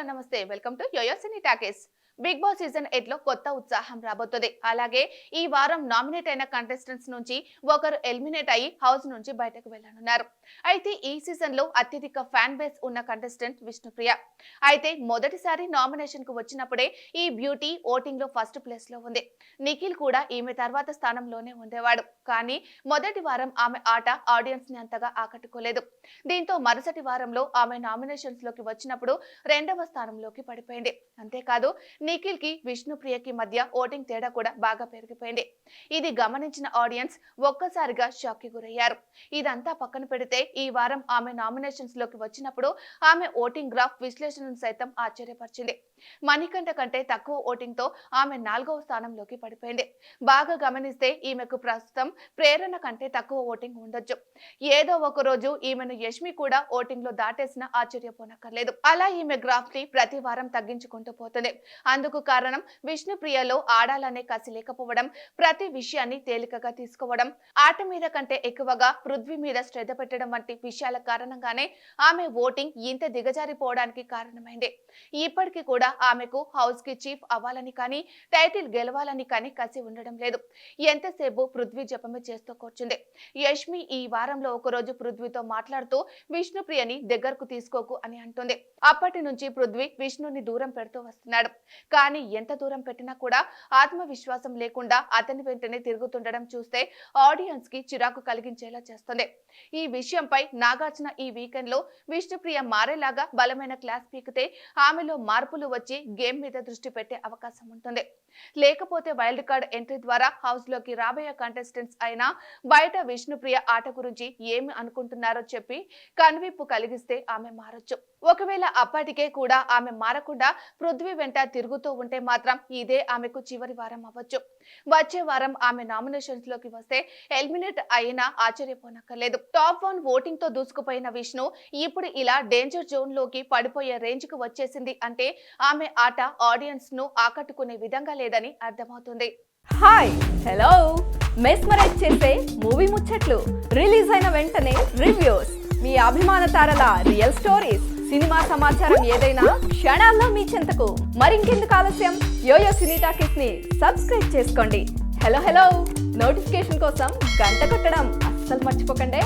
నమస్తే welcome to Yoyo Cine Talkies. Bigg Boss season 8 లో కొత్త ఉత్సాహం రాబోతుంది. అలాగే ఈ వారం నామినేట్ అయిన కంటెస్టెంట్స్ నుంచి ఒకరు ఎలిమినేట్ అయ్యి హౌస్ నుంచి బయటకు వెళ్లనున్నారు. అయితే ఈ సీజన్ లో అత్యధిక ఫ్యాన్ బేస్ ఉన్న కంటెస్టెంట్ విష్ణుప్రియ. అయితే మొదటిసారి నామినేషన్ కు వచ్చినప్పుడే ఈ బ్యూటీ ఓటింగ్ లో ఫస్ట్ ప్లేస్ లో ఉంది. నిఖిల్ కూడా ఈమె తర్వాత స్థానంలోనే ఉండేవాడు. కానీ మొదటి వారం ఆమె ఆట ఆడియన్స్ ని అంతగా ఆకట్టుకోలేదు. దీంతో మరుసటి వారంలో ఆమె నామినేషన్స్ లోకి వచ్చినప్పుడు రెండవ స్థానంలోకి పడిపోయింది. అంతేకాదు నిఖిల్ కి విష్ణుప్రియకి మధ్య ఓటింగ్ తేడా కూడా బాగా పెరిగిపోయింది. ఇది గమనించిన ఆడియన్స్ ఒక్కసారిగా షాక్ కి గురయ్యారు. ఇదంతా పక్కన పెడితే ఈ వారం ఆమె నామినేషన్స్ లోకి వచ్చినప్పుడు ఆమె ఓటింగ్ గ్రాఫ్ విశ్లేషణను సైతం ఆశ్చర్యపరిచింది. మణికంఠ కంటే తక్కువ ఓటింగ్ తో ఆమె 4వ స్థానంలోకి పడిపోయింది. బాగా గమనిస్తే ఈమెకు ప్రస్తుతం ప్రేరణ కంటే తక్కువ ఓటింగ్ ఉండొచ్చు. ఏదో ఒక రోజు ఈమెను యష్మి కూడా ఓటింగ్ లో దాటేసినా ఆశ్చర్యపోనక్కర్లేదు. అలా ఈమె గ్రాఫ్ ని ప్రతి వారం తగ్గించుకుంటూ పోతుంది. అందుకు కారణం విష్ణుప్రియలో ఆడాలనే కసి లేకపోవడం, ప్రతి విషయాన్ని తేలికగా తీసుకోవడం, ఆట మీద కంటే ఎక్కువగా పృథ్వీ మీద శ్రద్ధ పెట్టడం వంటి విషయాల కారణంగానే ఆమె ఓటింగ్ ఇంత దిగజారిపోవడానికి కారణమైంది. ఇప్పటికీ కూడా ఆమెకు హౌస్ కి చీఫ్ అవ్వాలని కానీ టైటిల్ గెలవాలని కానీ కసి ఉండడం లేదు. ఎంతసేపు పృథ్వీ జపమే చేస్తూ కూర్చుంది. యష్మి ఈ వారంలో ఒకరోజు పృథ్వీతో మాట్లాడుతూ విష్ణుప్రియని దగ్గరకు తీసుకోకు అని అంటుంది. అప్పటి నుంచి పృథ్వీ విష్ణుని దూరం పెడుతూ వస్తున్నాడు. కానీ ఎంత దూరం పెట్టినా కూడా ఆత్మవిశ్వాసం లేకుండా అతని వెంటనే తిరుగుతుండడం చూస్తే ఆడియన్స్ కి చిరాకు కలిగించేలా చేస్తుంది. ఈ విషయంపై నాగార్జున ఈ వీకెండ్ లో విష్ణుప్రియ మారేలాగా బలమైన క్లాస్ పీకితే ఆమెలో మార్పులు వచ్చి గేమ్ మీద దృష్టి పెట్టే అవకాశం ఉంటుంది. లేకపోతే వైల్డ్ కార్డ్ ఎంట్రీ ద్వారా హౌస్ లోకి రాబోయే కంటెస్టెంట్స్ అయినా బయట విష్ణుప్రియ ఆట గురించి ఏమి అనుకుంటున్నారో చెప్పి కనువిప్పు కలిగిస్తే ఆమె మారొచ్చు. ఒకవేళ అప్పటికే కూడా ఆమె మారకుండా పృథ్వీ వెంట తిరుగుతూ ఉంటే మాత్రం ఇదే ఆమెకు చివరి వారం అవ్వచ్చు. వచ్చే వారం ఆమె నామినేషన్స్ లోకి వస్తే ఎలిమినేట్ అయినా ఆశ్చర్యపోనక్కర్లేదు. టాప్ 1 ఓటింగ్ తో దూసుకుపోయిన విష్ణు ఇప్పుడు ఇలా డేంజర్ జోన్ లోకి పడిపోయే రేంజ్ కు వచ్చేసింది అంటే ఆమె ఆట ఆడియన్స్ ను ఆకట్టుకునే విధంగా లేదని అర్థమవుతుంది. హాయ్ హలో మెస్మరైజ్ చేసే మూవీ ముచ్చట్లు, రిలీజ్ అయిన వెంటనే రివ్యూస్, మీ అభిమాన తారల రియల్ స్టోరీస్, సినిమా సమాచారం ఏదైనా క్షణాల్లో మీ చెంతకు. మరింకెందుకు ఆలస్యం, యోయో సినీ టాకీస్ ని సబ్స్క్రైబ్ చేసుకోండి. హలో నోటిఫికేషన్ కోసం గంట కొట్టడం అస్సలు మర్చిపోకండి.